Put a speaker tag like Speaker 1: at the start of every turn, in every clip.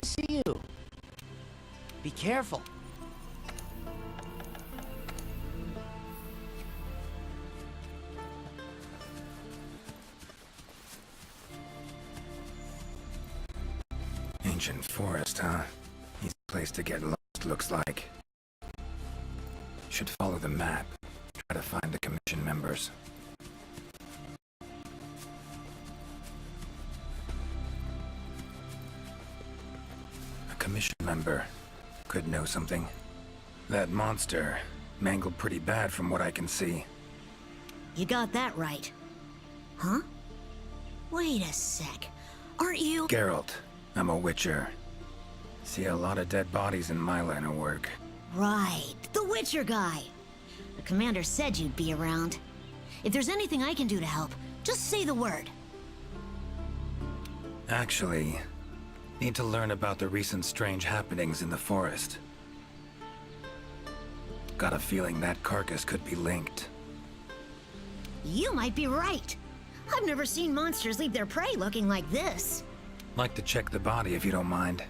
Speaker 1: to see you. Be careful.
Speaker 2: Ancient forest, huh? Easy place to get lost, looks like. Should follow the map. Try to find the commission members. A commission member. Could know something. That monster mangled pretty bad from what I can see.
Speaker 3: You got that right. Huh? Wait a sec. Aren't you—
Speaker 2: Geralt. I'm a witcher. See a lot of dead bodies in my line of work.
Speaker 3: Right, the Witcher guy. The commander said you'd be around. If there's anything I can do to help, just say the word.
Speaker 2: Actually, need to learn about the recent strange happenings in the forest. Got a feeling that carcass could be linked.
Speaker 3: You might be right. I've never seen monsters leave their prey looking like this.
Speaker 2: Like to check the body if you don't mind.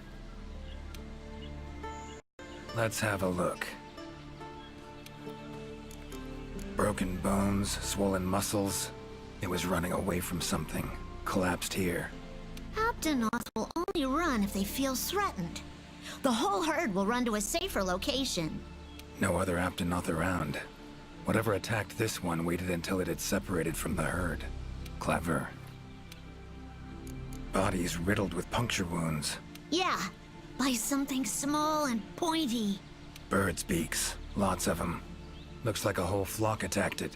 Speaker 2: Let's have a look. Broken bones, swollen muscles. It was running away from something. Collapsed here.
Speaker 3: Aptonoth will only run if they feel threatened. The whole herd will run to a safer location.
Speaker 2: No other Aptonoth around. Whatever attacked this one waited until it had separated from the herd. Clever. Body's riddled with puncture wounds.
Speaker 3: Yeah, by something small and pointy.
Speaker 2: Birds' beaks. Lots of them. Looks like a whole flock attacked it.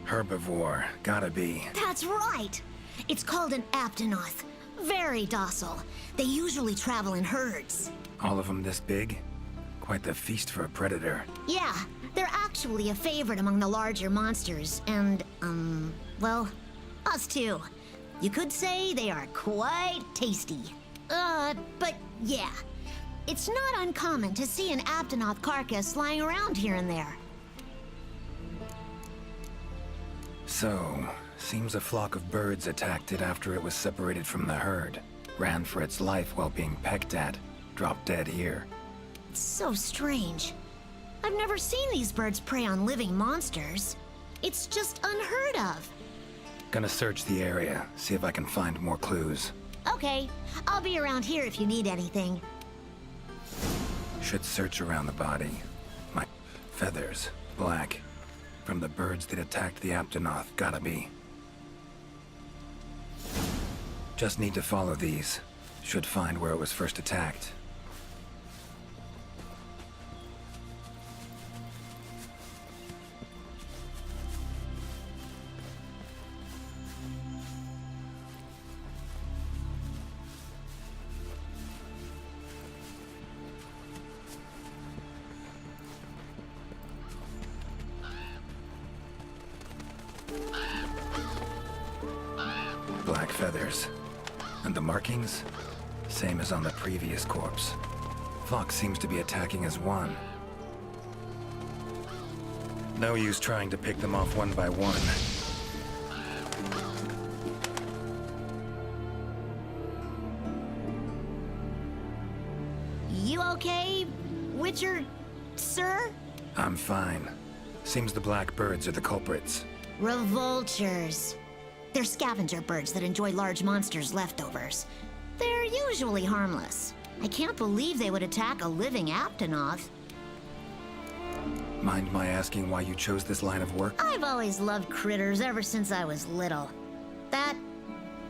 Speaker 2: Herbivore. Gotta be.
Speaker 3: That's right! It's called an Aptonoth. Very docile. They usually travel in herds.
Speaker 2: All of them this big? Quite the feast for a predator.
Speaker 3: Yeah, they're actually a favorite among the larger monsters, and, well, us too. You could say they are quite tasty. But yeah, it's not uncommon to see an Aptonoth carcass lying around here and there.
Speaker 2: So, seems a flock of birds attacked it after it was separated from the herd. Ran for its life while being pecked at. Dropped dead here.
Speaker 3: It's so strange. I've never seen these birds prey on living monsters. It's just unheard of.
Speaker 2: Gonna search the area, see if I can find more clues.
Speaker 3: Okay, I'll be around here if you need anything.
Speaker 2: Should search around the body. My feathers, black. From the birds that attacked the Aptonoth, gotta be. Just need to follow these. Should find where it was first attacked. Black feathers. And the markings? Same as on the previous corpse. Fox seems to be attacking as one. No use trying to pick them off one by one.
Speaker 3: You okay, Witcher, sir?
Speaker 2: I'm fine. Seems the black birds are the culprits.
Speaker 3: Revoltures. They're scavenger birds that enjoy large monsters' leftovers. They're usually harmless. I can't believe they would attack a living Aptonoth.
Speaker 2: Mind my asking why you chose this line of work?
Speaker 3: I've always loved critters ever since I was little. That,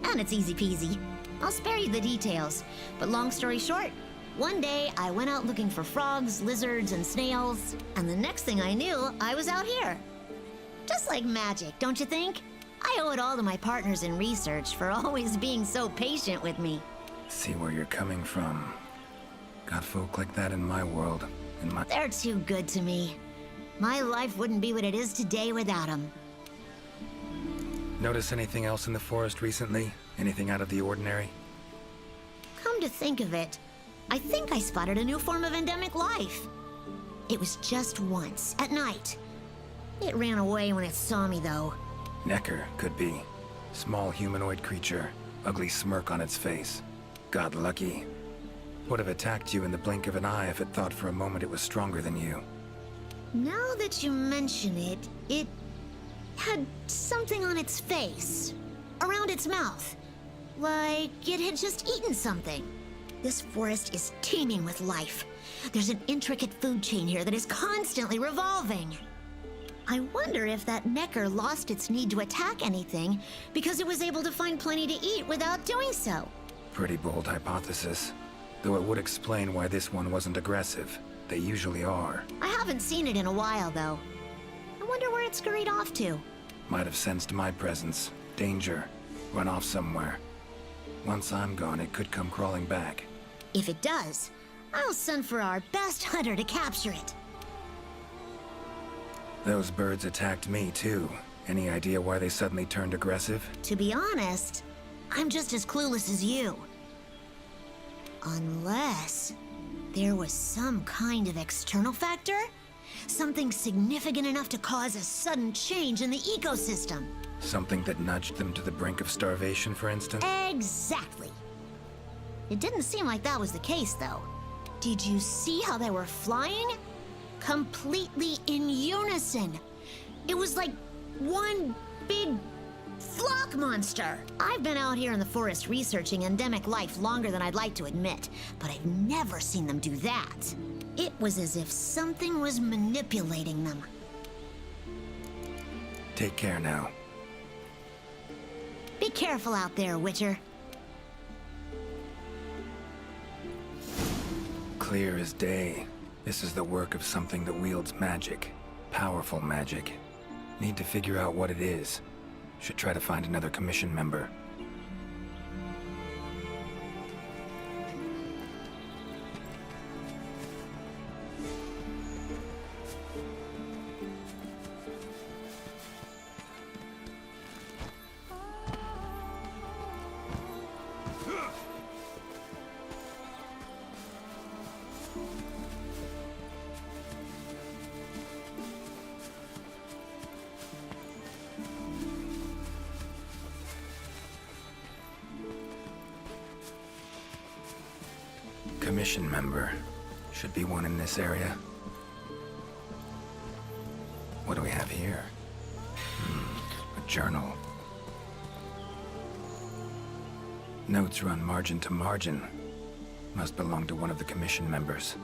Speaker 3: and it's easy peasy. I'll spare you the details, but long story short, one day I went out looking for frogs, lizards, and snails, and the next thing I knew, I was out here. Just like magic, don't you think? I owe it all to my partners in research for always being so patient with me.
Speaker 2: See where you're coming from. Got folk like that in my world.
Speaker 3: They're too good to me. My life wouldn't be what it is today without them.
Speaker 2: Notice anything else in the forest recently? Anything out of the ordinary?
Speaker 3: Come to think of it, I think I spotted a new form of endemic life. It was just once, at night. It ran away when it saw me, though.
Speaker 2: Necker, could be. Small humanoid creature. Ugly smirk on its face. Got lucky. Would have attacked you in the blink of an eye if it thought for a moment it was stronger than you.
Speaker 3: Now that you mention it, it had something on its face, around its mouth, like it had just eaten something. This forest is teeming with life. There's an intricate food chain here that is constantly revolving. I wonder if that necker lost its need to attack anything because it was able to find plenty to eat without doing so.
Speaker 2: Pretty bold hypothesis. Though it would explain why this one wasn't aggressive. They usually are.
Speaker 3: I haven't seen it in a while, though. I wonder where it scurried off to.
Speaker 2: Might have sensed my presence. Danger. Run off somewhere. Once I'm gone, it could come crawling back.
Speaker 3: If it does, I'll send for our best hunter to capture it.
Speaker 2: Those birds attacked me, too. Any idea why they suddenly turned aggressive?
Speaker 3: To be honest, I'm just as clueless as you. Unless there was some kind of external factor? Something significant enough to cause a sudden change in the ecosystem.
Speaker 2: Something that nudged them to the brink of starvation, for instance?
Speaker 3: Exactly. It didn't seem like that was the case, though. Did you see how they were flying? Completely in unison. It was like one big flock monster. I've been out here in the forest researching endemic life longer than I'd like to admit, but I've never seen them do that. It was as if something was manipulating them.
Speaker 2: Take care now.
Speaker 3: Be careful out there, Witcher.
Speaker 2: Clear as day. This is the work of something that wields magic. Powerful magic. Need to figure out what it is. Should try to find another commission member. Commission member. Should be one in this area. What do we have here? A journal. Notes run margin to margin. Must belong to one of the commission members.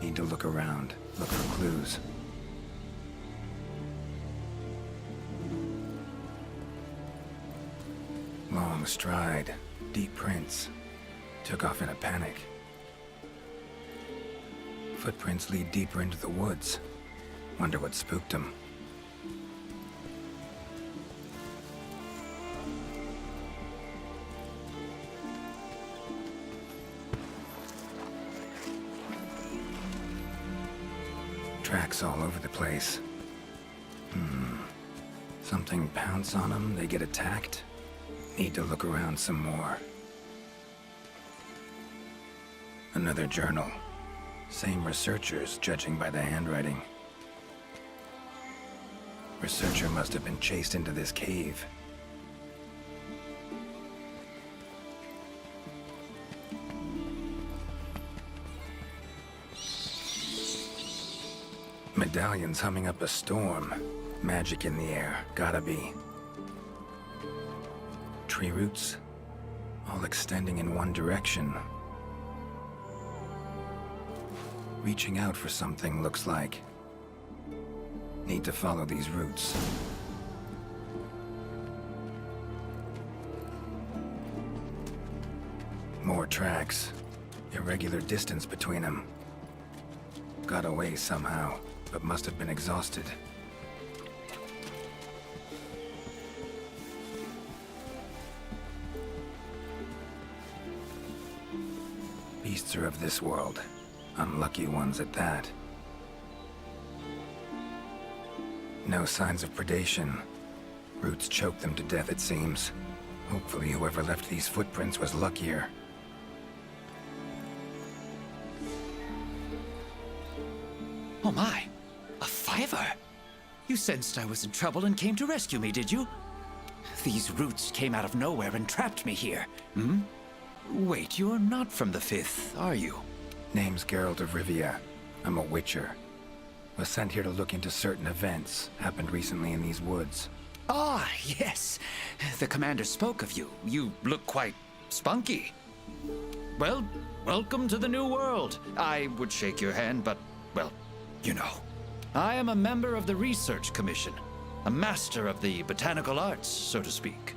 Speaker 2: Need to look around, look for clues. Long stride, deep prints. Took off in a panic. Footprints lead deeper into the woods. Wonder what spooked him. Tracks all over the place. Something pounce on them, they get attacked. Need to look around some more. Another journal. Same researchers, judging by the handwriting. Researcher must have been chased into this cave. Medallions humming up a storm. Magic in the air, gotta be. Tree roots, all extending in one direction. Reaching out for something, looks like. Need to follow these roots. More tracks. Irregular distance between them. Got away somehow, but must have been exhausted. Beasts are of this world. Unlucky ones at that. No signs of predation. Roots choke them to death, it seems. Hopefully whoever left these footprints was luckier.
Speaker 1: Oh my, a fiver! You sensed I was in trouble and came to rescue me, did you? These roots came out of nowhere and trapped me here. Hmm? Wait, you're not from the Fifth, are you?
Speaker 2: Name's Geralt of Rivia. I'm a witcher. Was sent here to look into certain events happened recently in these woods.
Speaker 1: Ah, yes. The commander spoke of you. You look quite spunky. Well, welcome to the new world. I would shake your hand, but, well, you know. I am a member of the Research Commission. A master of the botanical arts, so to speak.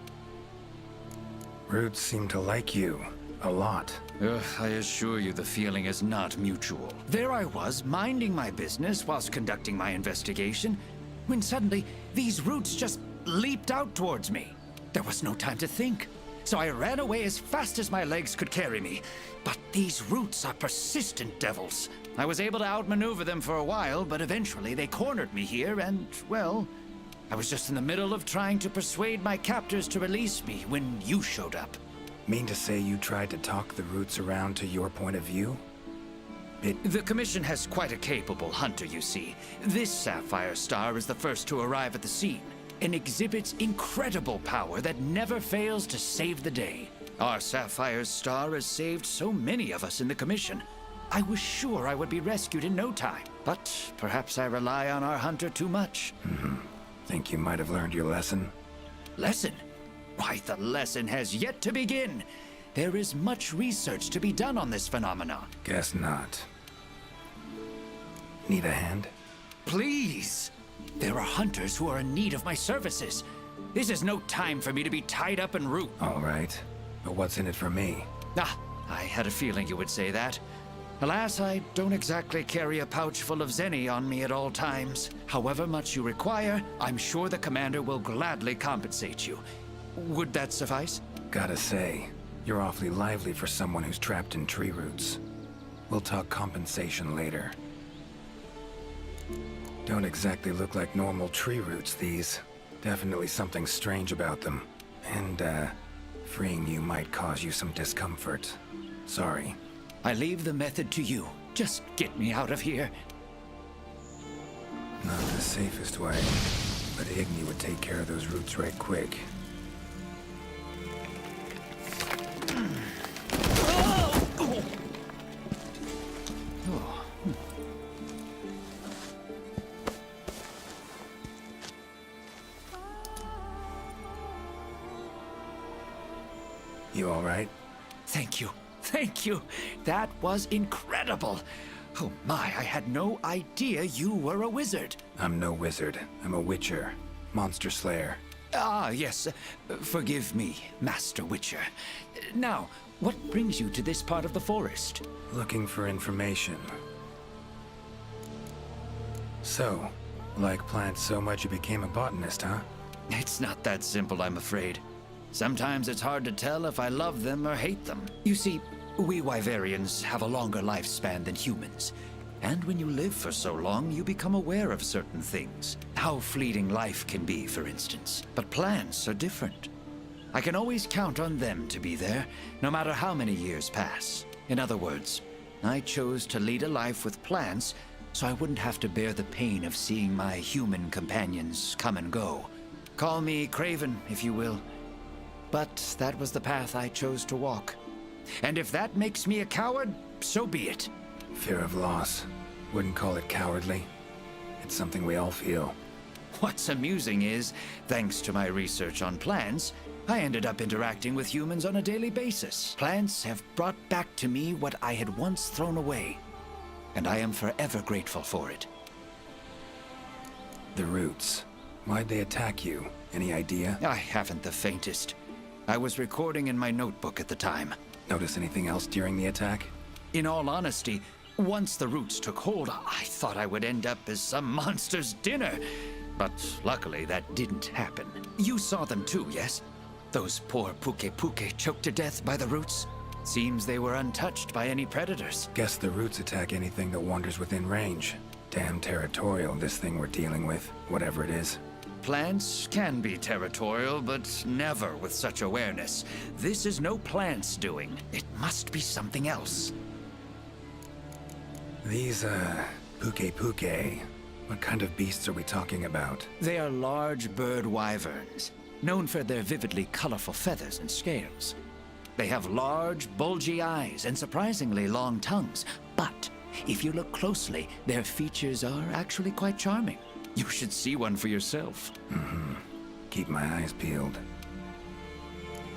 Speaker 2: Roots seem to like you. A lot.
Speaker 1: I assure you the feeling is not mutual. There I was, minding my business whilst conducting my investigation, when suddenly these roots just leaped out towards me. There was no time to think, so I ran away as fast as my legs could carry me. But these roots are persistent devils. I was able to outmaneuver them for a while, but eventually they cornered me here and, well, I was just in the middle of trying to persuade my captors to release me when you showed up.
Speaker 2: Mean to say you tried to talk the roots around to your point of view?
Speaker 1: The Commission has quite a capable hunter, you see. This sapphire star is the first to arrive at the scene, and exhibits incredible power that never fails to save the day. Our sapphire star has saved so many of us in the Commission. I was sure I would be rescued in no time, but perhaps I rely on our hunter too much.
Speaker 2: Think you might have learned your lesson?
Speaker 1: Lesson? Why, the lesson has yet to begin. There is much research to be done on this phenomenon.
Speaker 2: Guess not. Need a hand?
Speaker 1: Please! There are hunters who are in need of my services. This is no time for me to be tied up in root.
Speaker 2: All right. But what's in it for me?
Speaker 1: Ah, I had a feeling you would say that. Alas, I don't exactly carry a pouch full of zenny on me at all times. However much you require, I'm sure the commander will gladly compensate you. Would that suffice?
Speaker 2: Gotta say, you're awfully lively for someone who's trapped in tree roots. We'll talk compensation later. Don't exactly look like normal tree roots, these. Definitely something strange about them. And, freeing you might cause you some discomfort. Sorry.
Speaker 1: I leave the method to you. Just get me out of here.
Speaker 2: Not the safest way, but Igni would take care of those roots right quick. You all right?
Speaker 1: Thank you. Thank you. That was incredible. Oh my, I had no idea you were a wizard.
Speaker 2: I'm no wizard. I'm a witcher. Monster slayer.
Speaker 1: Ah, yes. Forgive me, Master Witcher. Now, what brings you to this part of the forest?
Speaker 2: Looking for information. So, like plants so much you became a botanist, huh?
Speaker 1: It's not that simple, I'm afraid. Sometimes it's hard to tell if I love them or hate them. You see, we Wyverians have a longer lifespan than humans. And when you live for so long, you become aware of certain things. How fleeting life can be, for instance. But plants are different. I can always count on them to be there, no matter how many years pass. In other words, I chose to lead a life with plants so I wouldn't have to bear the pain of seeing my human companions come and go. Call me Craven, if you will. But that was the path I chose to walk. And if that makes me a coward, so be it.
Speaker 2: Fear of loss. Wouldn't call it cowardly. It's something we all feel.
Speaker 1: What's amusing is, thanks to my research on plants, I ended up interacting with humans on a daily basis. Plants have brought back to me what I had once thrown away, and I am forever grateful for it.
Speaker 2: The roots. Why'd they attack you? Any idea?
Speaker 1: I haven't the faintest. I was recording in my notebook at the time.
Speaker 2: Notice anything else during the attack?
Speaker 1: In all honesty, once the roots took hold, I thought I would end up as some monster's dinner. But luckily, that didn't happen. You saw them too, yes? Those poor Puke choked to death by the roots. Seems they were untouched by any predators.
Speaker 2: Guess the roots attack anything that wanders within range. Damn territorial, this thing we're dealing with, whatever it is.
Speaker 1: Plants can be territorial, but never with such awareness. This is no plant's doing. It must be something else.
Speaker 2: These, Puke, what kind of beasts are we talking about?
Speaker 1: They are large bird wyverns. known for their vividly colorful feathers and scales. They have large, bulgy eyes and surprisingly long tongues, but if you look closely, their features are actually quite charming. You should see one for yourself.
Speaker 2: Keep my eyes peeled.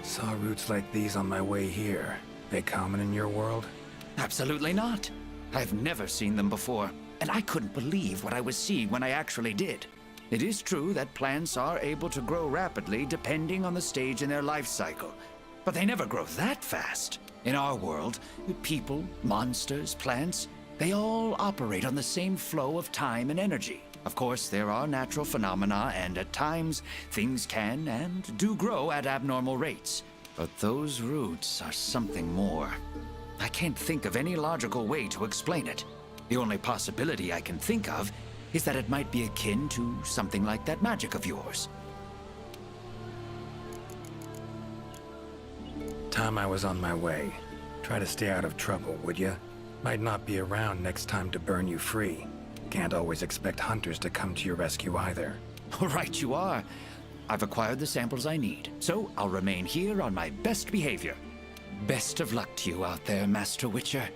Speaker 2: Saw roots like these on my way here. They common in your world?
Speaker 1: Absolutely not. I've never seen them before, and I couldn't believe what I was seeing when I actually did. It is true that plants are able to grow rapidly depending on the stage in their life cycle, but they never grow that fast. In our world, people, monsters, plants, they all operate on the same flow of time and energy. Of course, there are natural phenomena, and at times, things can and do grow at abnormal rates. But those roots are something more. I can't think of any logical way to explain it. The only possibility I can think of is that it might be akin to something like that magic of yours.
Speaker 2: Time I was on my way. Try to stay out of trouble, would ya? Might not be around next time to burn you free. Can't always expect hunters to come to your rescue either.
Speaker 1: Right you are. I've acquired the samples I need, so I'll remain here on my best behavior. Best of luck to you out there, Master Witcher.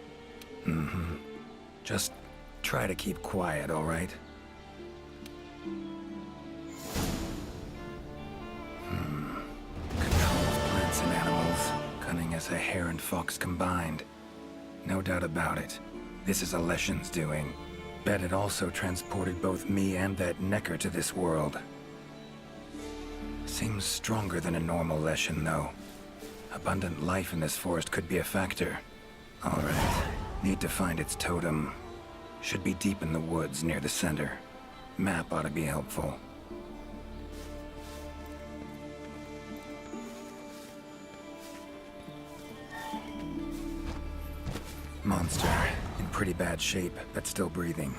Speaker 2: Just try to keep quiet, all right? Control of plants and animals. Cunning as a hare and fox combined. No doubt about it. This is a Leshen's doing. Bet it also transported both me and that Necker to this world. Seems stronger than a normal Leshen, though. Abundant life in this forest could be a factor. All right. Need to find its totem. Should be deep in the woods near the center. Map ought to be helpful. Monster. In pretty bad shape, but still breathing.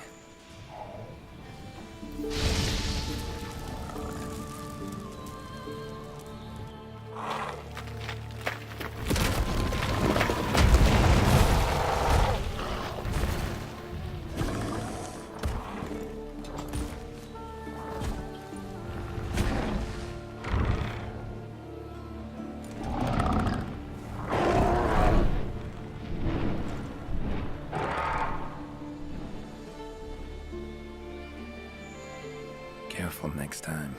Speaker 2: Careful next time.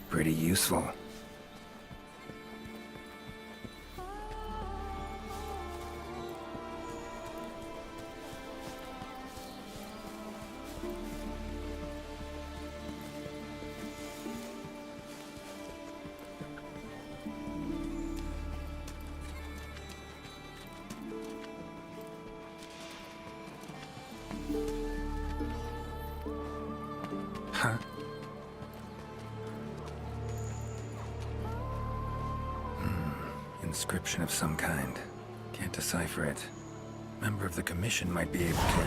Speaker 2: Pretty useful. Huh? Inscription of some kind. Can't decipher it. Member of the Commission might be able to...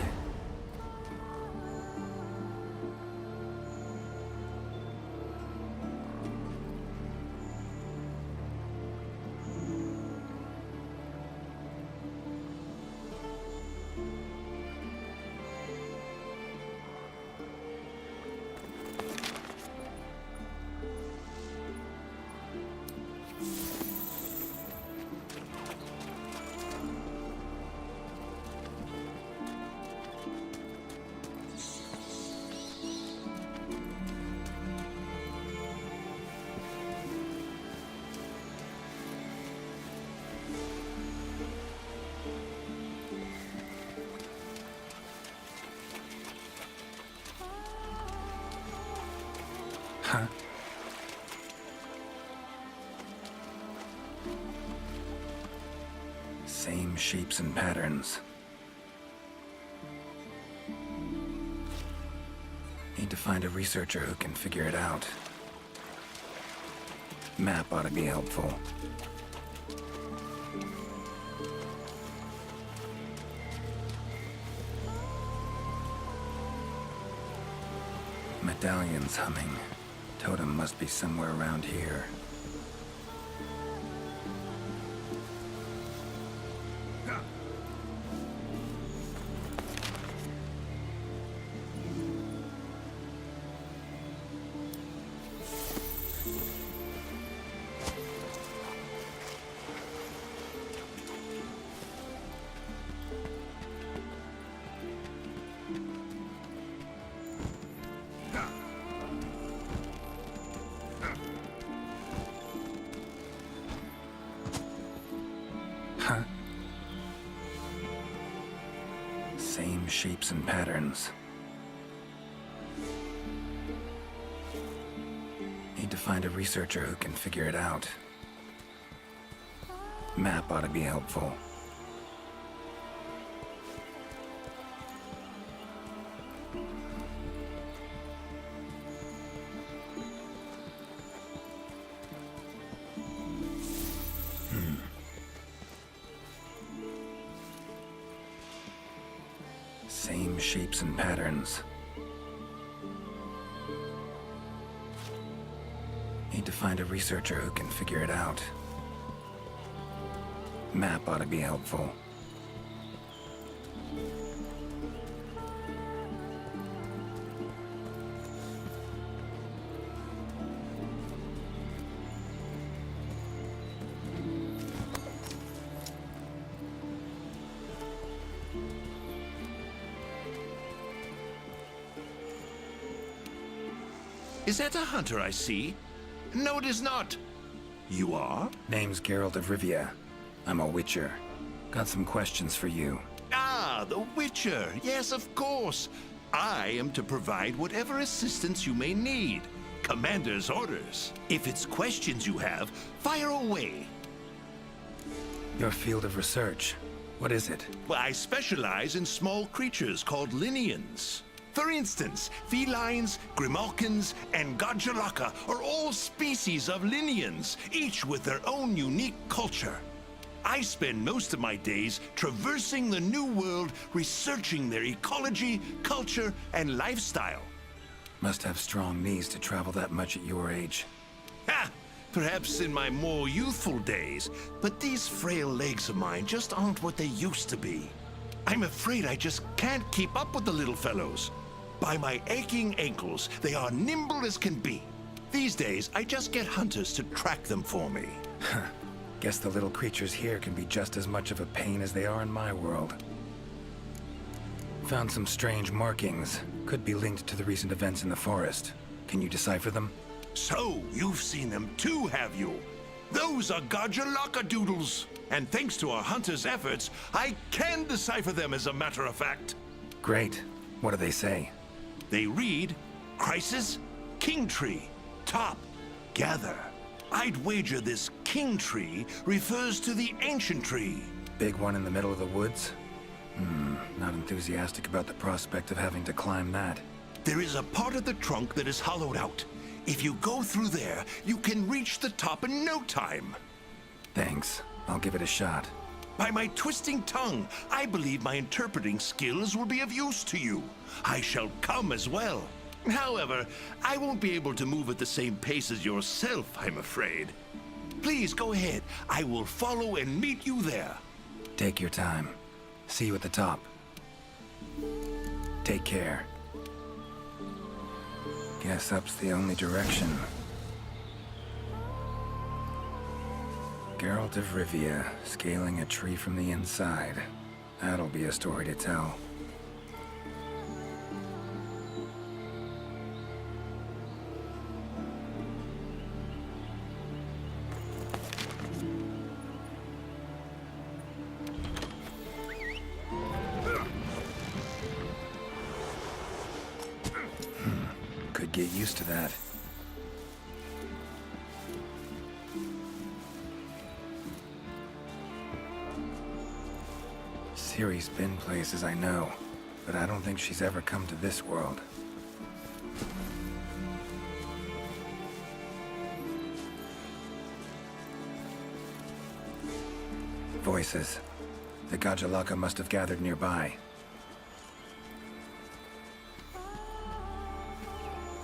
Speaker 2: Huh? Same shapes and patterns. Need to find a researcher who can figure it out. Map ought to be helpful. Medallion's humming. Totem must be somewhere around here. Huh? Same shapes and patterns. Need to find a researcher who can figure it out. Map ought to be helpful. Same shapes and patterns. Need to find a researcher who can figure it out. Map ought to be helpful.
Speaker 4: Is that a hunter I see? No, it is not. You are?
Speaker 2: Name's Geralt of Rivia. I'm a witcher. Got some questions for you.
Speaker 4: Ah, the Witcher. Yes, of course. I am to provide whatever assistance you may need. Commander's orders. If it's questions you have, fire away.
Speaker 2: Your field of research. What is it?
Speaker 4: Well, I specialize in small creatures called Linians. For instance, felines, grimalkins, and Godjalaka are all species of Linians, each with their own unique culture. I spend most of my days traversing the New World, researching their ecology, culture, and lifestyle.
Speaker 2: Must have strong knees to travel that much at your age.
Speaker 4: Ha! Perhaps in my more youthful days, but these frail legs of mine just aren't what they used to be. I'm afraid I just can't keep up with the little fellows. By my aching ankles, they are nimble as can be. These days, I just get hunters to track them for me.
Speaker 2: Guess the little creatures here can be just as much of a pain as they are in my world. Found some strange markings. Could be linked to the recent events in the forest. Can you decipher them?
Speaker 4: So, you've seen them too, have you? Those are Godjalaka doodles. And thanks to our hunters' efforts, I can decipher them as a matter of fact.
Speaker 2: Great. What do they say?
Speaker 4: They read, Crisis, King Tree, Top, Gather. I'd wager this King Tree refers to the ancient tree.
Speaker 2: Big one in the middle of the woods? Not enthusiastic about the prospect of having to climb that.
Speaker 4: There is a part of the trunk that is hollowed out. If you go through there, you can reach the top in no time.
Speaker 2: Thanks. I'll give it a shot.
Speaker 4: By my twisting tongue, I believe my interpreting skills will be of use to you. I shall come as well. However, I won't be able to move at the same pace as yourself, I'm afraid. Please go ahead. I will follow and meet you there.
Speaker 2: Take your time. See you at the top. Take care. Guess up's the only direction. Geralt of Rivia, scaling a tree from the inside. That'll be a story to tell. Could get used to that. Ciri's been places I know, but I don't think she's ever come to this world. Voices. The Godjalaka must have gathered nearby.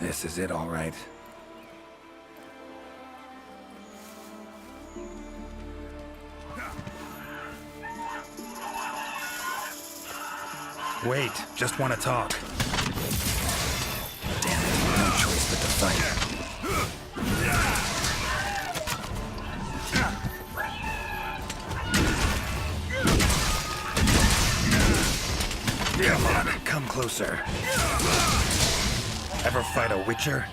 Speaker 2: This is it, all right. Wait, just want to talk. Damn it, no choice but to fight. Come on, come closer. Ever fight a Witcher?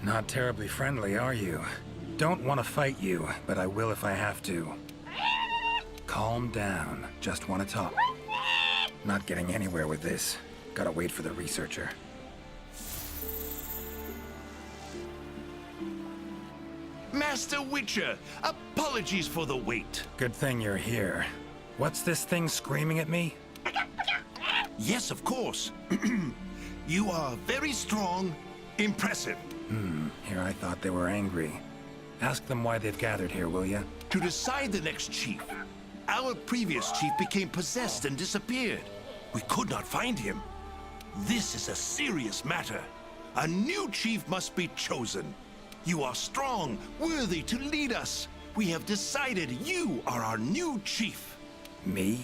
Speaker 2: Not terribly friendly, are you? Don't want to fight you, but I will if I have to. Calm down. Just want to talk. Not getting anywhere with this. Gotta wait for the researcher.
Speaker 4: Master Witcher, apologies for the wait.
Speaker 2: Good thing you're here. What's this thing screaming at me?
Speaker 4: Yes, of course. You are very strong, impressive.
Speaker 2: Here I thought they were angry. Ask them why they've gathered here, will ya?
Speaker 4: To decide the next chief. Our previous chief became possessed and disappeared. We could not find him. This is a serious matter. A new chief must be chosen. You are strong, worthy to lead us. We have decided you are our new chief.
Speaker 2: Me?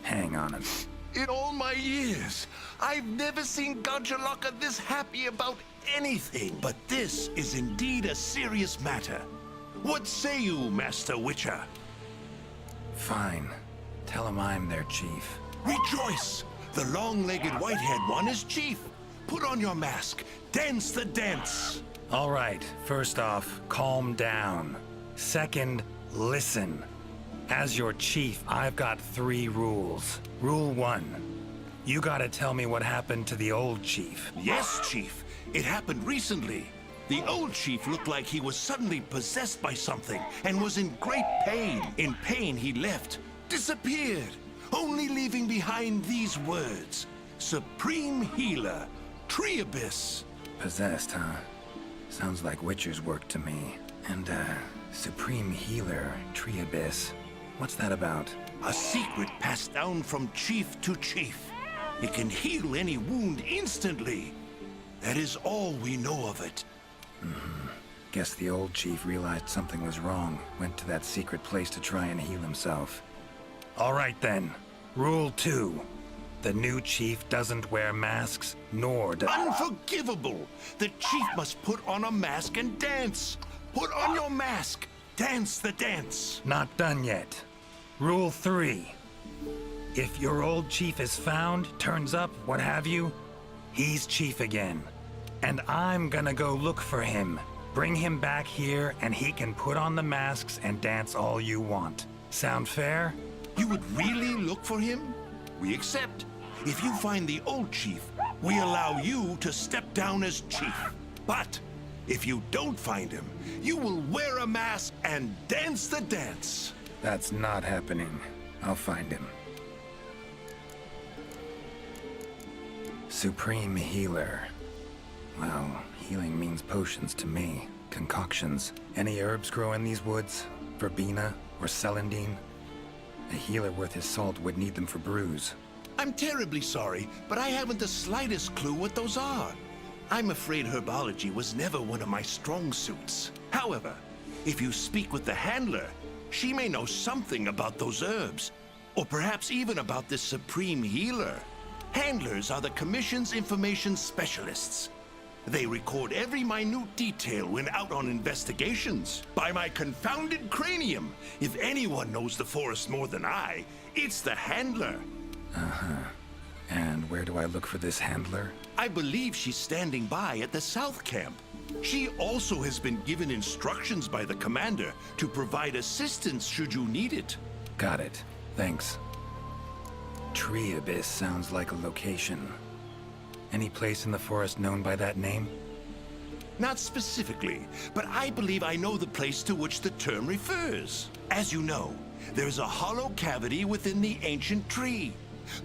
Speaker 2: Hang on it.
Speaker 4: In all my years, I've never seen Gajaloka this happy about anything. But this is indeed a serious matter. What say you, Master Witcher?
Speaker 2: Fine. Tell him I'm their chief.
Speaker 4: Rejoice! The long-legged white-haired one is chief. Put on your mask. Dance the dance.
Speaker 2: All right, first off, calm down. Second, listen. As your chief, I've got 3 rules. Rule 1. You gotta tell me what happened to the old chief.
Speaker 4: Yes, Chief. It happened recently. The old chief looked like he was suddenly possessed by something and was in great pain. In pain, he left, disappeared, only leaving behind these words. Supreme Healer, Triabyss.
Speaker 2: Possessed, huh? Sounds like Witcher's work to me. And, Supreme Healer, Triabyss. What's that about?
Speaker 4: A secret passed down from chief to chief. It can heal any wound instantly. That is all we know of it.
Speaker 2: Guess the old chief realized something was wrong, went to that secret place to try and heal himself. All right then. Rule 2. The new chief doesn't wear masks, nor does...
Speaker 4: Unforgivable! The chief must put on a mask and dance. Put on your mask. Dance the dance.
Speaker 2: Not done yet. Rule 3. If your old chief is found, turns up, what have you, he's chief again. And I'm gonna go look for him. Bring him back here, and he can put on the masks and dance all you want. Sound fair?
Speaker 4: You would really look for him? We accept. If you find the old chief, we allow you to step down as chief. But if you don't find him, you will wear a mask and dance the dance.
Speaker 2: That's not happening. I'll find him. Supreme Healer. Well, healing means potions to me. Concoctions. Any herbs grow in these woods? Verbena or celandine? A healer worth his salt would need them for brews.
Speaker 4: I'm terribly sorry, but I haven't the slightest clue what those are. I'm afraid herbology was never one of my strong suits. However, if you speak with the handler, she may know something about those herbs, or perhaps even about this supreme healer. Handlers are the Commission's information specialists. They record every minute detail when out on investigations. By my confounded cranium, if anyone knows the forest more than I, it's the handler.
Speaker 2: And where do I look for this handler?
Speaker 4: I believe she's standing by at the South Camp. She also has been given instructions by the commander to provide assistance should you need it.
Speaker 2: Got it. Thanks. Triabyss sounds like a location. Any place in the forest known by that name?
Speaker 4: Not specifically, but I believe I know the place to which the term refers. As you know, there's a hollow cavity within the ancient tree.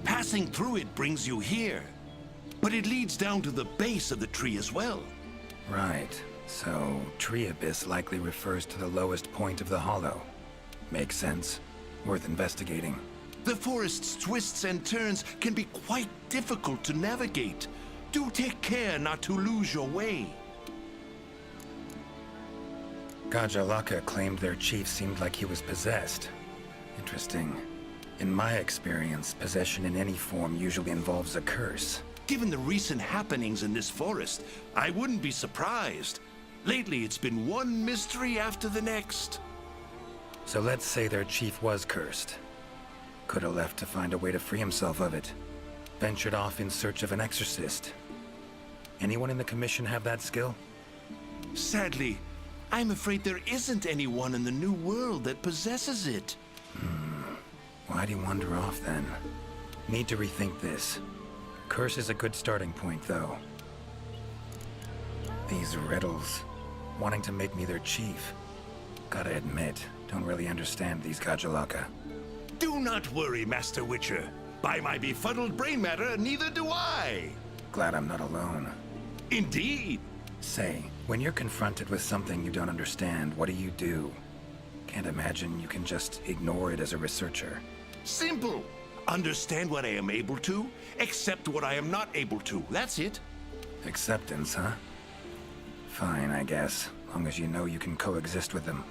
Speaker 4: Passing through it brings you here. But it leads down to the base of the tree as well.
Speaker 2: Right. So, Tree Abyss likely refers to the lowest point of the hollow. Makes sense. Worth investigating.
Speaker 4: The forest's twists and turns can be quite difficult to navigate. Do take care not to lose your way.
Speaker 2: Gajalaka claimed their chief seemed like he was possessed. Interesting. In my experience, possession in any form usually involves a curse.
Speaker 4: Given the recent happenings in this forest, I wouldn't be surprised. Lately, it's been one mystery after the next.
Speaker 2: So let's say their chief was cursed. Could have left to find a way to free himself of it. Ventured off in search of an exorcist. Anyone in the commission have that skill?
Speaker 4: Sadly, I'm afraid there isn't anyone in the New World that possesses it.
Speaker 2: Why'd he wander off then? Need to rethink this. Curse is a good starting point, though. These riddles. Wanting to make me their chief. Gotta admit, don't really understand these Gajalaka.
Speaker 4: Do not worry, Master Witcher. By my befuddled brain matter, neither do I.
Speaker 2: Glad I'm not alone.
Speaker 4: Indeed.
Speaker 2: Say, when you're confronted with something you don't understand, what do? Can't imagine you can just ignore it as a researcher.
Speaker 4: Simple. Understand what I am able to, accept what I am not able to. That's it.
Speaker 2: Acceptance, huh? Fine, I guess. Long as you know you can coexist with them.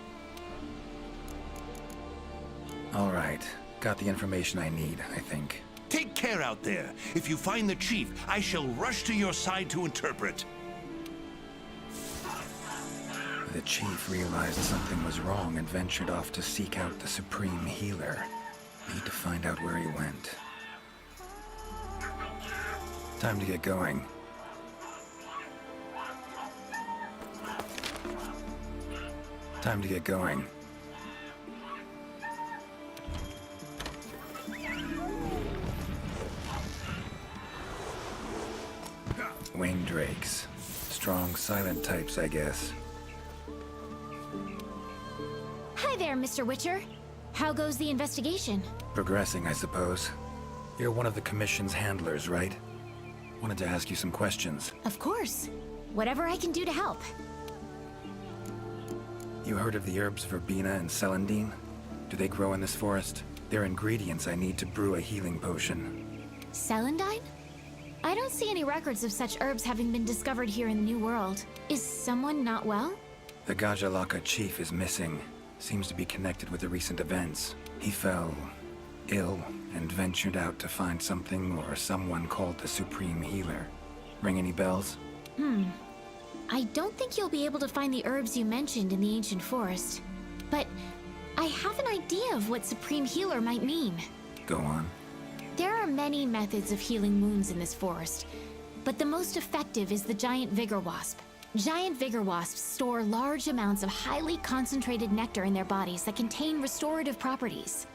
Speaker 2: All right. Got the information I need, I think.
Speaker 4: Take care out there. If you find the chief, I shall rush to your side to interpret.
Speaker 2: The chief realized something was wrong and ventured off to seek out the Supreme Healer. Need to find out where he went. Time to get going. Time to get going. Winged drakes. Strong, silent types, I guess.
Speaker 5: Hi there, Mr. Witcher. How goes the investigation?
Speaker 2: Progressing, I suppose. You're one of the Commission's handlers, right? Wanted to ask you some questions.
Speaker 5: Of course. Whatever I can do to help.
Speaker 2: You heard of the herbs verbena and celandine? Do they grow in this forest? They're ingredients I need to brew a healing potion.
Speaker 5: Celandine? I don't see any records of such herbs having been discovered here in the New World. Is someone not well?
Speaker 2: The Gajalaka chief is missing. Seems to be connected with the recent events. He fell ill and ventured out to find something or someone called the Supreme Healer. Ring any bells?
Speaker 5: I don't think you'll be able to find the herbs you mentioned in the ancient forest. But I have an idea of what Supreme Healer might mean.
Speaker 2: Go on.
Speaker 5: There are many methods of healing wounds in this forest, but the most effective is the giant vigor wasp. Giant vigor wasps store large amounts of highly concentrated nectar in their bodies that contain restorative properties.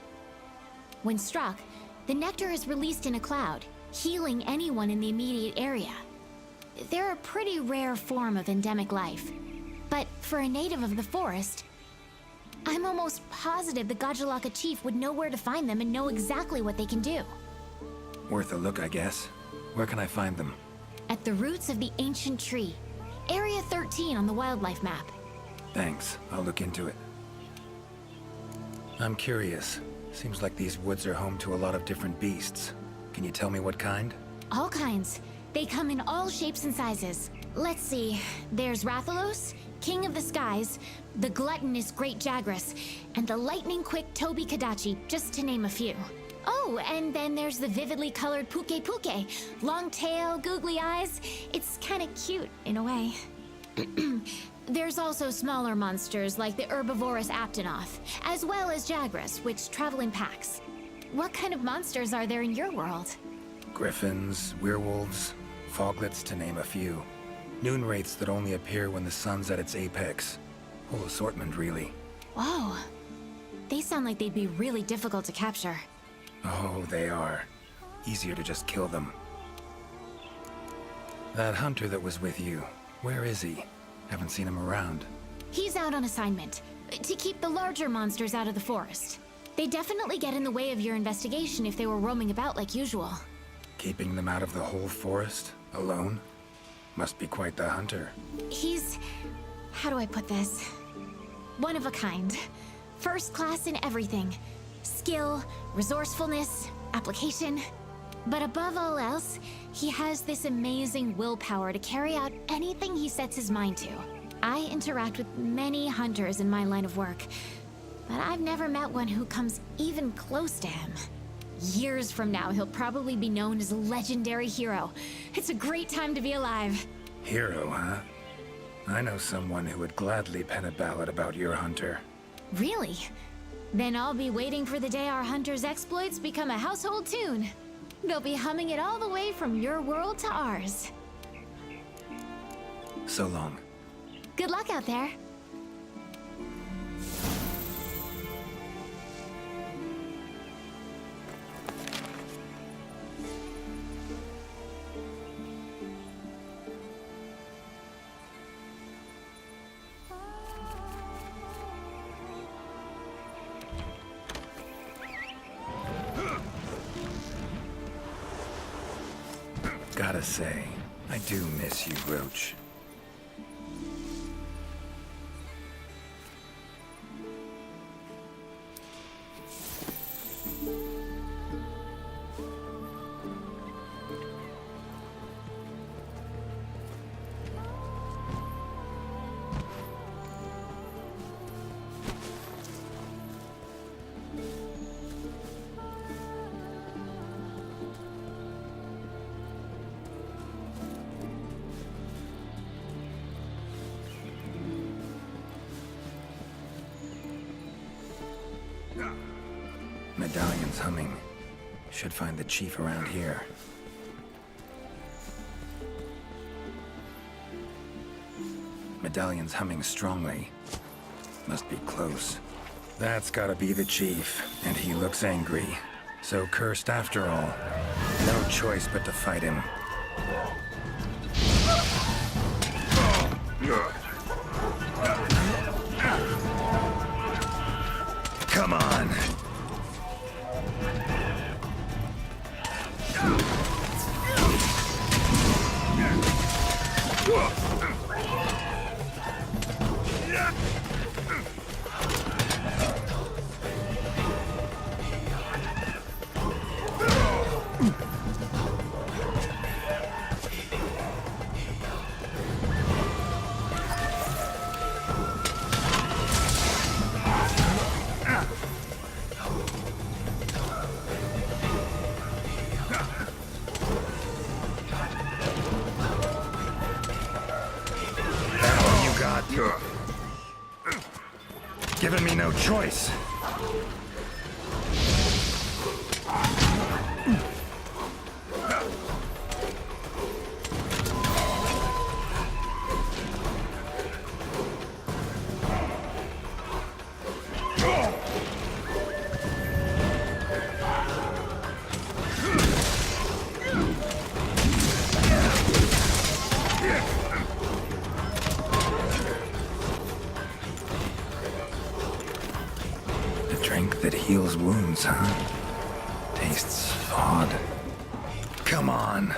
Speaker 5: When struck, the nectar is released in a cloud, healing anyone in the immediate area. They're a pretty rare form of endemic life, but for a native of the forest, I'm almost positive the Gajalaka chief would know where to find them and know exactly what they can do.
Speaker 2: Worth a look, I guess. Where can I find them?
Speaker 5: At the roots of the ancient tree, Area 13 on the wildlife map.
Speaker 2: Thanks. I'll look into it. I'm curious. Seems like these woods are home to a lot of different beasts. Can you tell me what kind?
Speaker 5: All kinds. They come in all shapes and sizes. Let's see. There's Rathalos, King of the Skies, the gluttonous Great Jagras, and the lightning-quick Toby Kadachi, just to name a few. Oh, and then there's the vividly colored Puke Puke. Long tail, googly eyes. It's kinda cute, in a way. There's also smaller monsters like the herbivorous Aptonoth, as well as Jagras, which travel in packs. What kind of monsters are there in your world?
Speaker 2: Griffins, werewolves, foglets, to name a few. Noon wraiths that only appear when the sun's at its apex. Whole assortment, really.
Speaker 5: Whoa. They sound like they'd be really difficult to capture.
Speaker 2: Oh, they are. Easier to just kill them. That hunter that was with you, where is he? Haven't seen him around.
Speaker 5: He's out on assignment, to keep the larger monsters out of the forest. They definitely get in the way of your investigation if they were roaming about like usual.
Speaker 2: Keeping them out of the whole forest? Alone? Must be quite the hunter.
Speaker 5: He's... how do I put this? One of a kind. First class in everything. Skill, resourcefulness, application. But above all else, he has this amazing willpower to carry out anything he sets his mind to. I interact with many hunters in my line of work, but I've never met one who comes even close to him. Years from now, he'll probably be known as a legendary hero. It's a great time to be alive.
Speaker 2: Hero, huh? I know someone who would gladly pen a ballad about your hunter.
Speaker 5: Really? Then I'll be waiting for the day our hunter's exploits become a household tune. They'll be humming it all the way from your world to ours.
Speaker 2: So long.
Speaker 5: Good luck out there.
Speaker 2: Gotta say, I do miss you, Roach. Medallion's humming. Should find the chief around here. Medallion's humming strongly. Must be close. That's gotta be the chief, and he looks angry. So cursed after all. No choice but to fight him. Come on! Giving me no choice. Drink that heals wounds, huh? Tastes odd. Come on.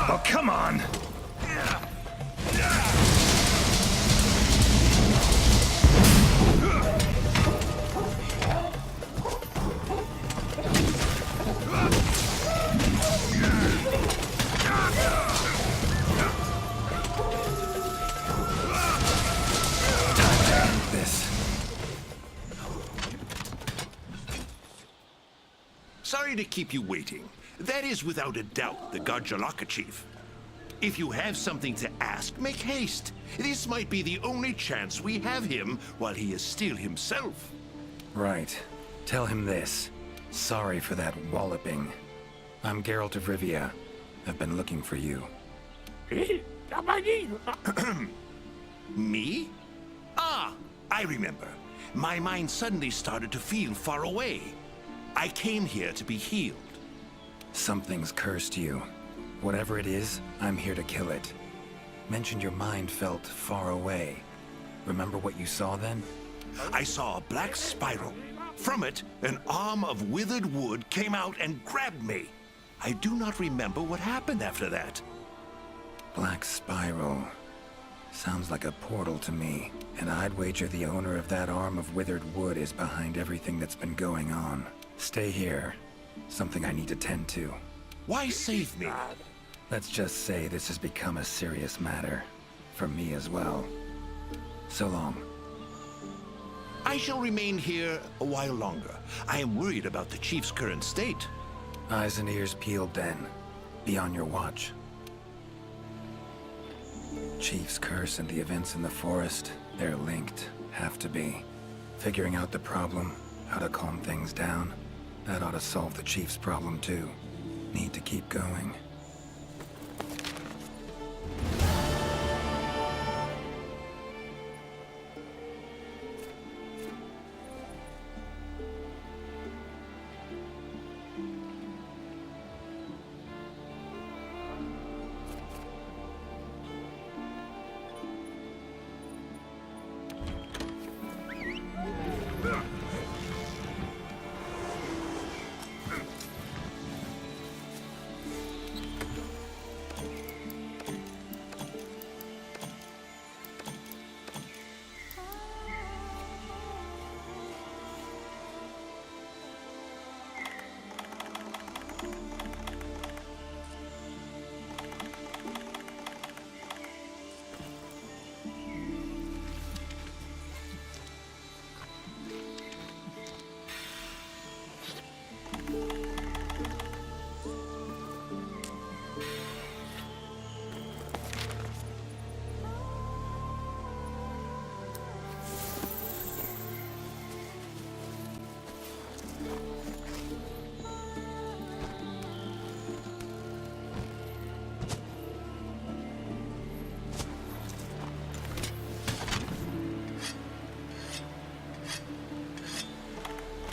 Speaker 2: Oh, come on!
Speaker 4: Sorry to keep you waiting. That is without a doubt the Gajjalaka chief. If you have something to ask, make haste. This might be the only chance we have him while he is still himself.
Speaker 2: Right. Tell him this. Sorry for that walloping. I'm Geralt of Rivia. I've been looking for you.
Speaker 4: Me? Ah, I remember. My mind suddenly started to feel far away. I came here to be healed.
Speaker 2: Something's cursed you. Whatever it is, I'm here to kill it. Mentioned your mind felt far away. Remember what you saw then?
Speaker 4: I saw a black spiral. From it, an arm of withered wood came out and grabbed me. I do not remember what happened after that.
Speaker 2: Black spiral. Sounds like a portal to me, and I'd wager the owner of that arm of withered wood is behind everything that's been going on. Stay here. Something I need to tend to.
Speaker 4: Why save me?
Speaker 2: Let's just say this has become a serious matter. For me as well. So long.
Speaker 4: I shall remain here a while longer. I am worried about the chief's current state.
Speaker 2: Eyes and ears peeled then. Be on your watch. Chief's curse and the events in the forest, they're linked. Have to be. Figuring out the problem, how to calm things down, that ought to solve the Chief's problem too. Need to keep going.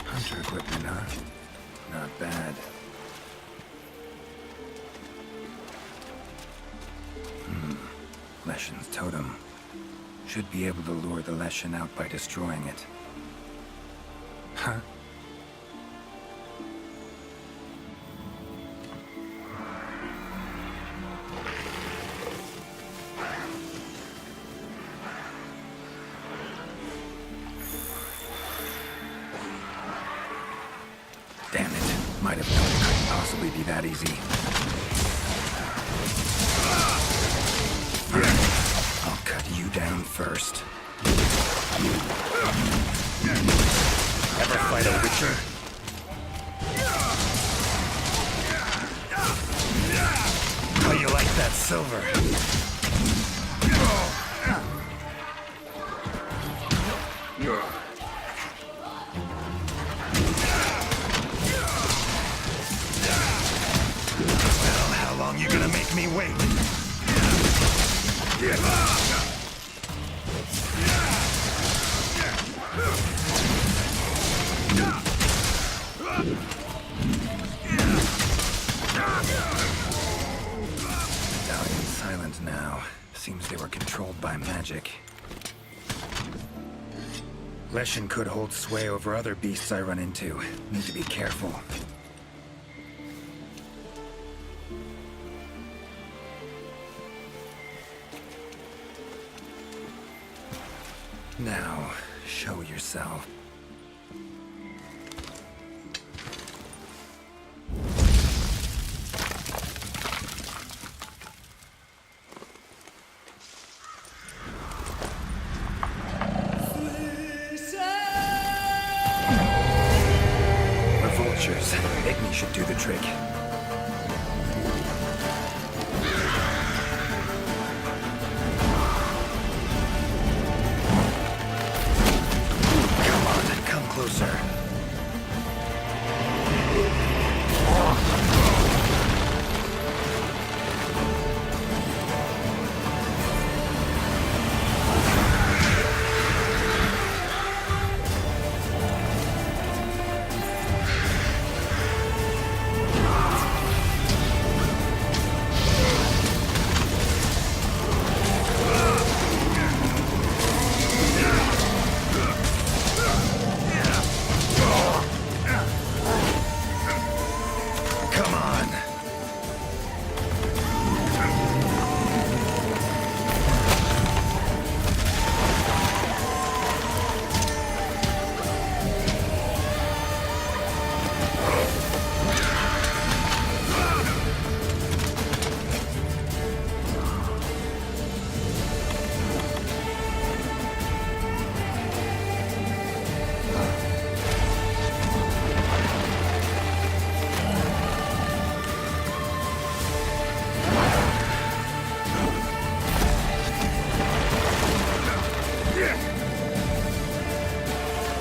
Speaker 2: Hunter equipment, huh? Not bad. Leshen's totem. Should be able to lure the Leshen out by destroying it. Huh? Damn it. Might have known it couldn't possibly be that easy. I'll cut you down first. Ever fight a witcher? How you like that silver? Well, how long you gonna make me wait? Medallion's silent now. Seems they were controlled by magic. Leshen could hold sway over other beasts I run into. Need to be careful. Now, show yourself. We're vultures. Igni should do the trick.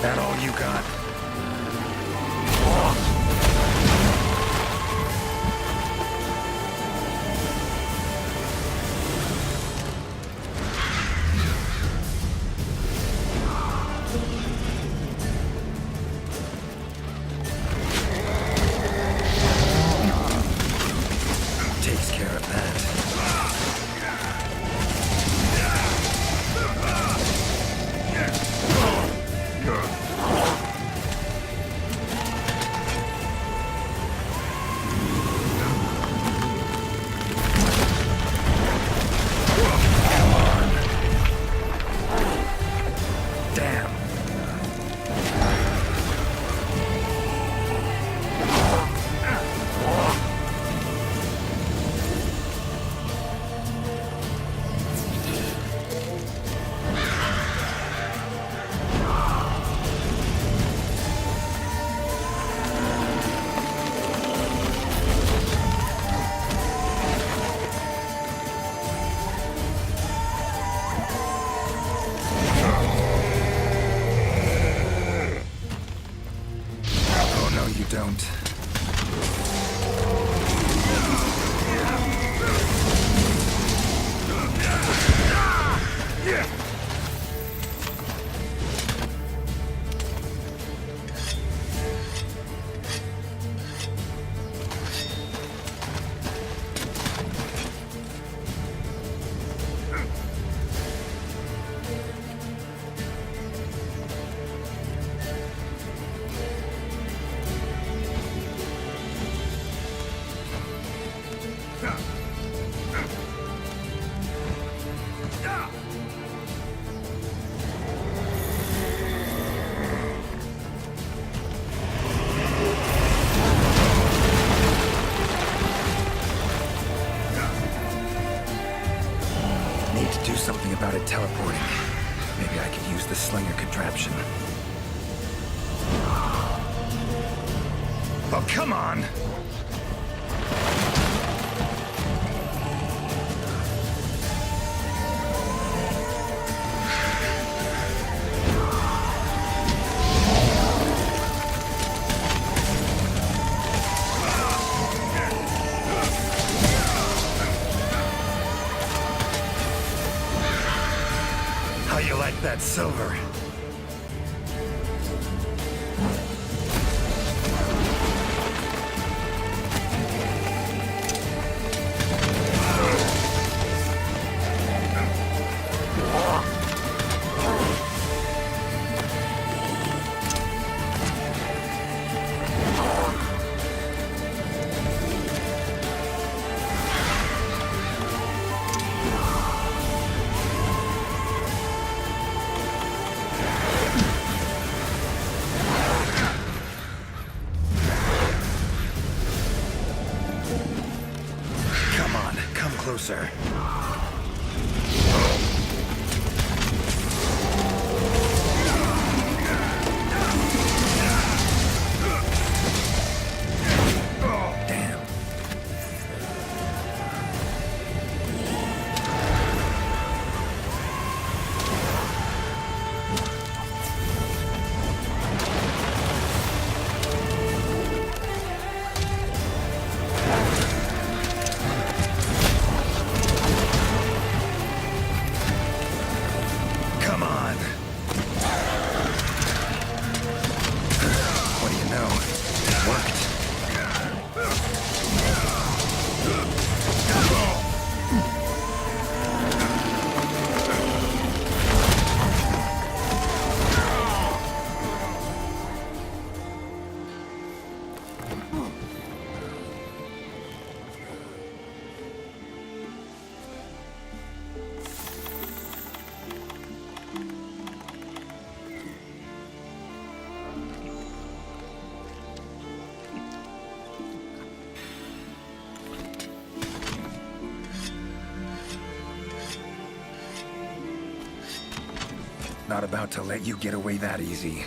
Speaker 2: That all you got? Takes care of that. Damn. Oh no, you don't. Need to do something about it teleporting. Maybe I could use the slinger contraption. Oh, come on! How you like that silver? Come on, come closer. Damn. Come on. What do you know? It worked. Not about to let you get away that easy.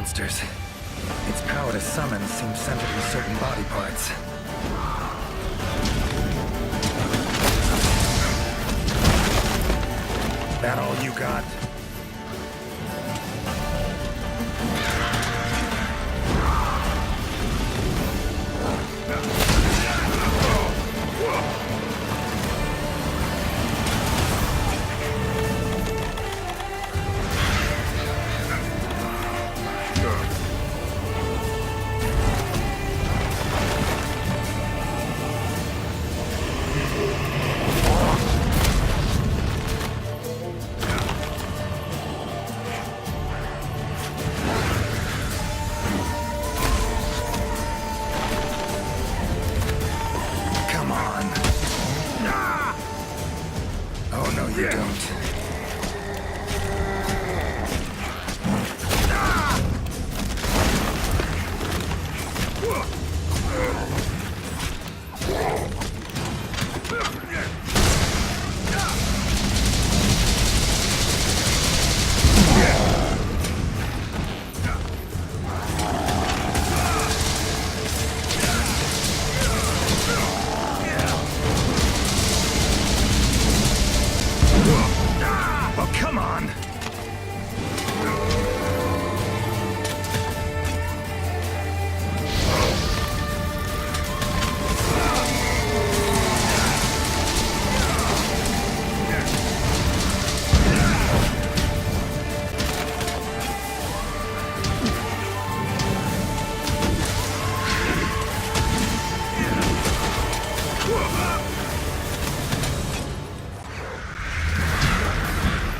Speaker 2: monsters. Its power to summon seems centered in certain body parts. That all you got? You don't. Oh, come on!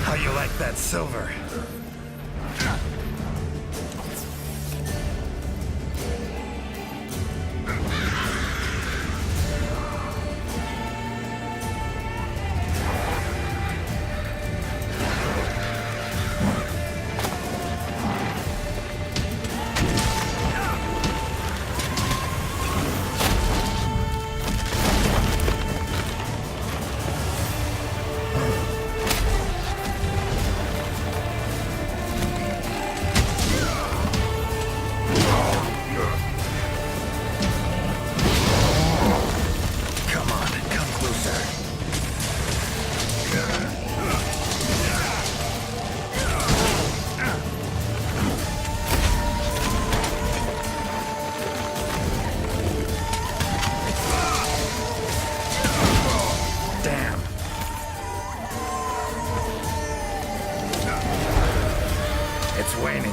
Speaker 2: How you like that silver? It's waning.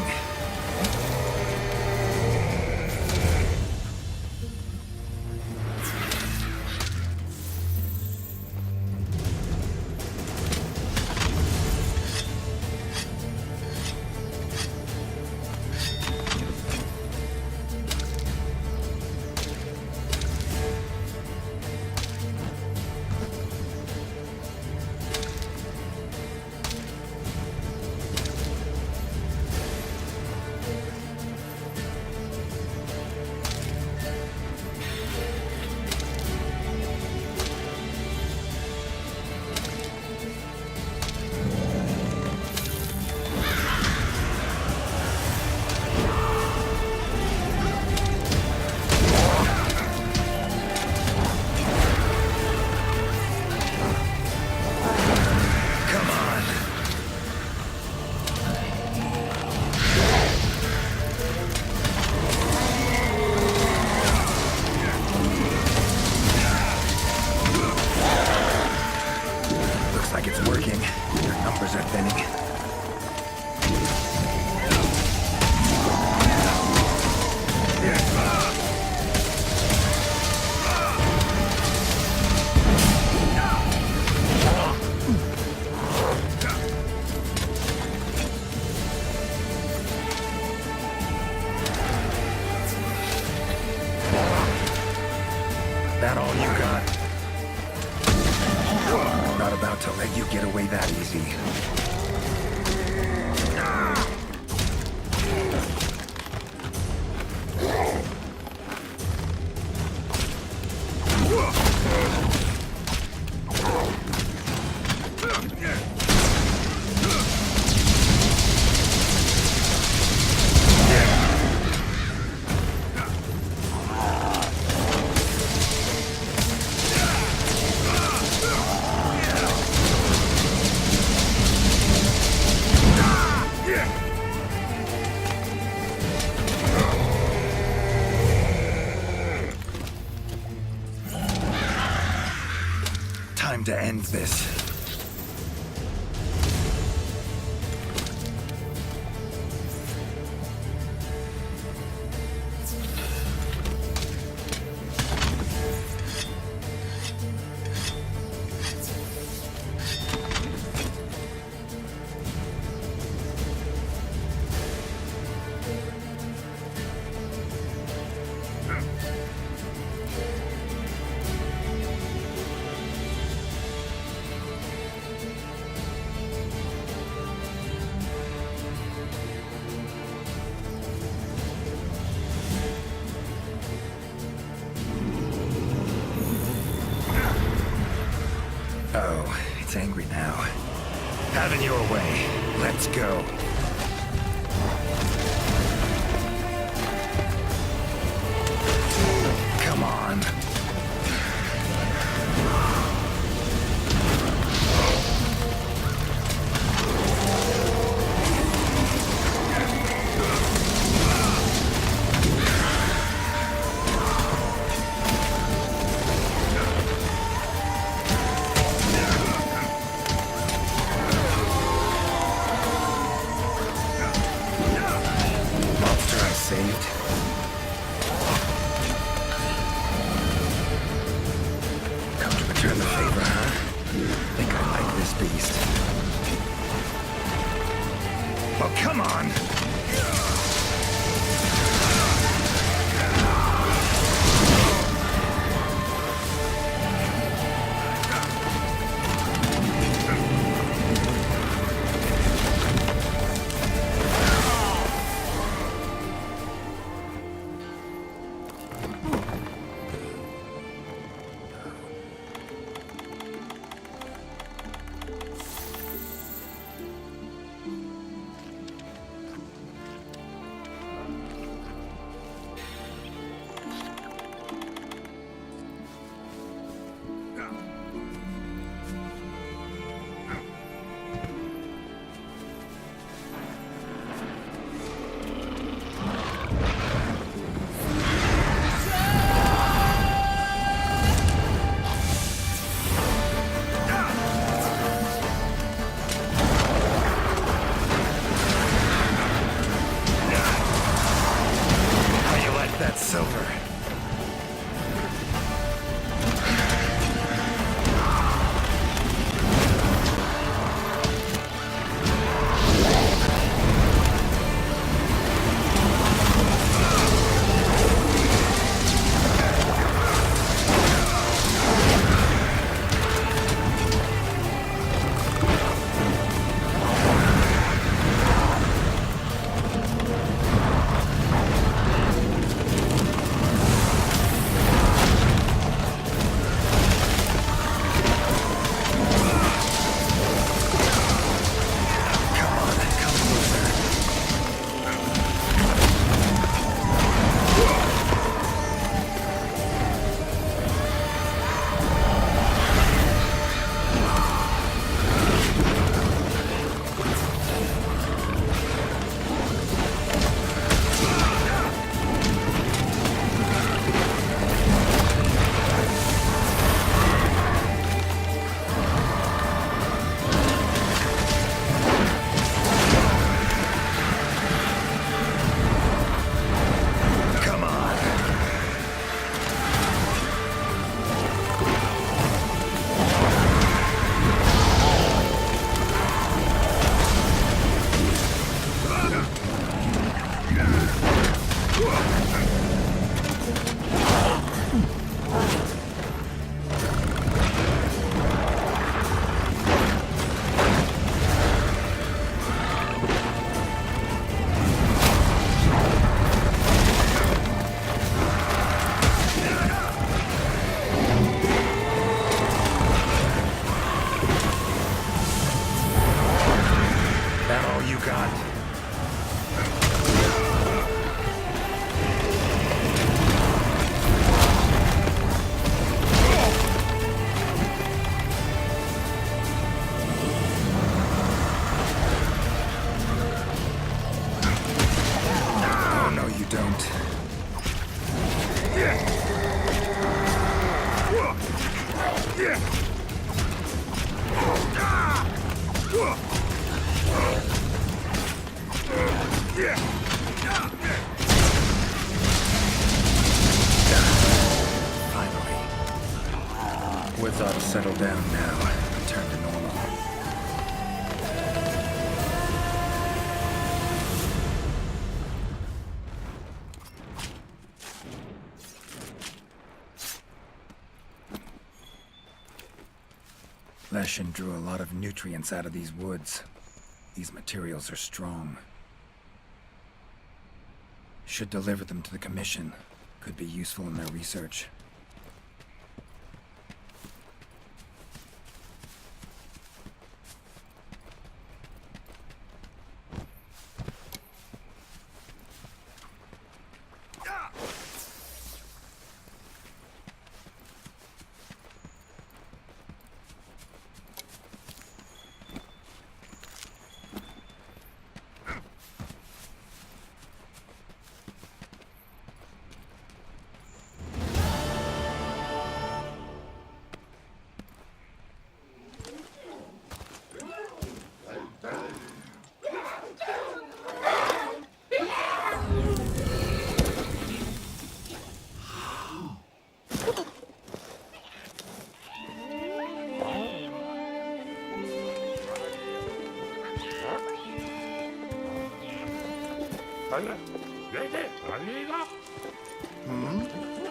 Speaker 2: Looks like it's working. Their numbers are thinning. That all you got? Not about to let you get away that easy. to end this. Oh, it's angry now. Having your way. Let's go. Come on. Monster I saved. Come to return the favor, huh? Think I like this beast. Oh, come on! How you like that silver? That all you got? Oh, no, you don't. Finally. Woods ought to settle down now. Return to normal. Leshen drew a lot of nutrients out of these woods. These materials are strong. Should deliver them to the Commission. Could be useful in their research.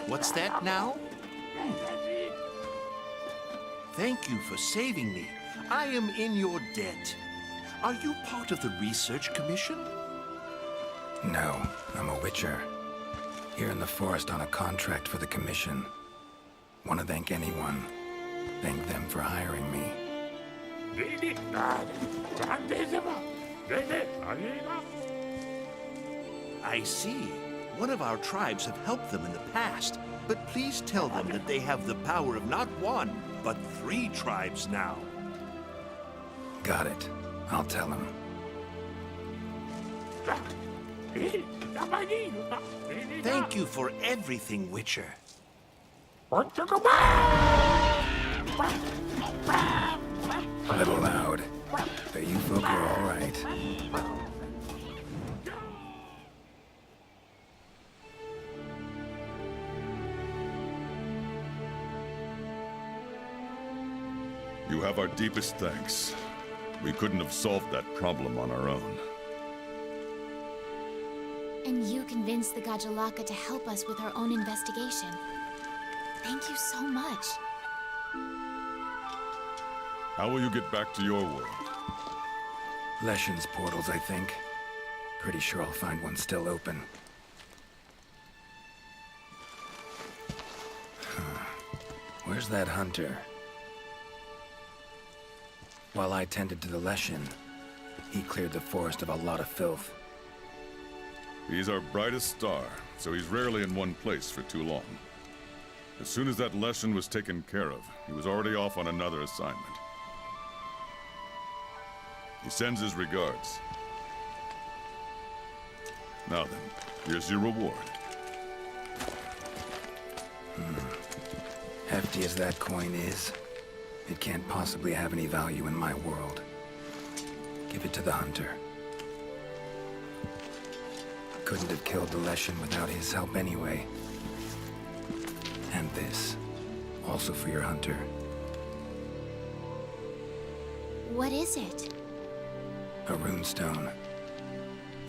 Speaker 4: What's that now? Thank you for saving me. I am in your debt. Are you part of the Research Commission?
Speaker 2: No, I'm a witcher. Here in the forest on a contract for the Commission. Want to thank anyone. Thank them for hiring me.
Speaker 4: I see. One of our tribes have helped them in the past, but please tell them that they have the power of not one, but 3 tribes now.
Speaker 2: Got it. I'll tell him.
Speaker 4: Thank you for everything, Witcher.
Speaker 2: A little loud, but you folk are all right.
Speaker 6: You have our deepest thanks. We couldn't have solved that problem on our own.
Speaker 5: And you convinced the Gajalaka to help us with our own investigation. Thank you so much.
Speaker 6: How will you get back to your world?
Speaker 2: Leshen's portals, I think. Pretty sure I'll find one still open. Where's that hunter? While I tended to the Leshen, he cleared the forest of a lot of filth.
Speaker 6: He's our brightest star, so he's rarely in one place for too long. As soon as that Leshen was taken care of, he was already off on another assignment. He sends his regards. Now then, here's your reward.
Speaker 2: Hefty as that coin is, it can't possibly have any value in my world. Give it to the hunter. Couldn't have killed the Leshen without his help anyway. And this, also for your hunter.
Speaker 5: What is it?
Speaker 2: A runestone.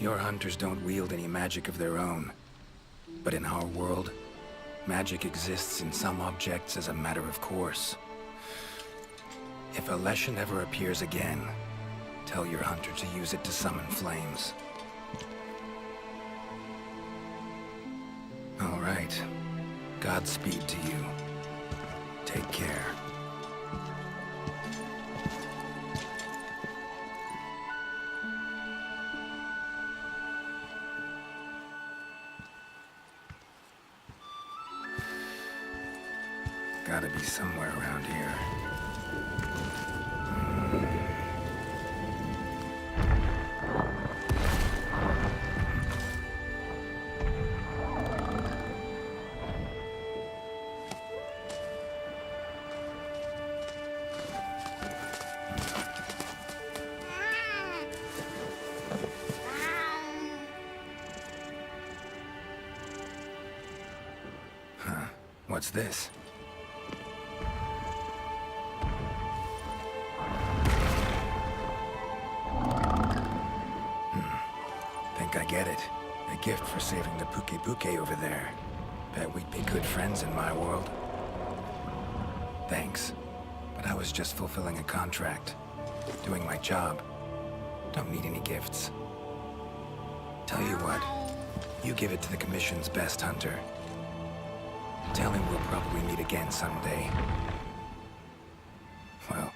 Speaker 2: Your hunters don't wield any magic of their own. But in our world, magic exists in some objects as a matter of course. If a Leshen ever appears again, tell your hunter to use it to summon flames. All right. Godspeed to you. Take care. Gotta be somewhere around here. What's this? Think I get it. A gift for saving the Puke over there. Bet we'd be good friends in my world. Thanks. But I was just fulfilling a contract. Doing my job. Don't need any gifts. Tell you what. You give it to the Commission's best hunter. Tell him we'll probably meet again someday. Well,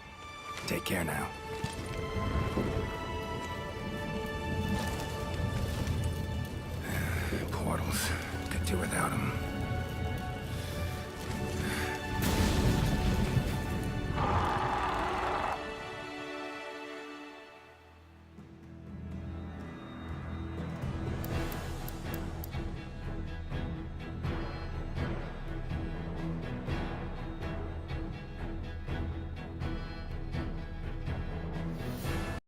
Speaker 2: take care now. Portals. Could do without them.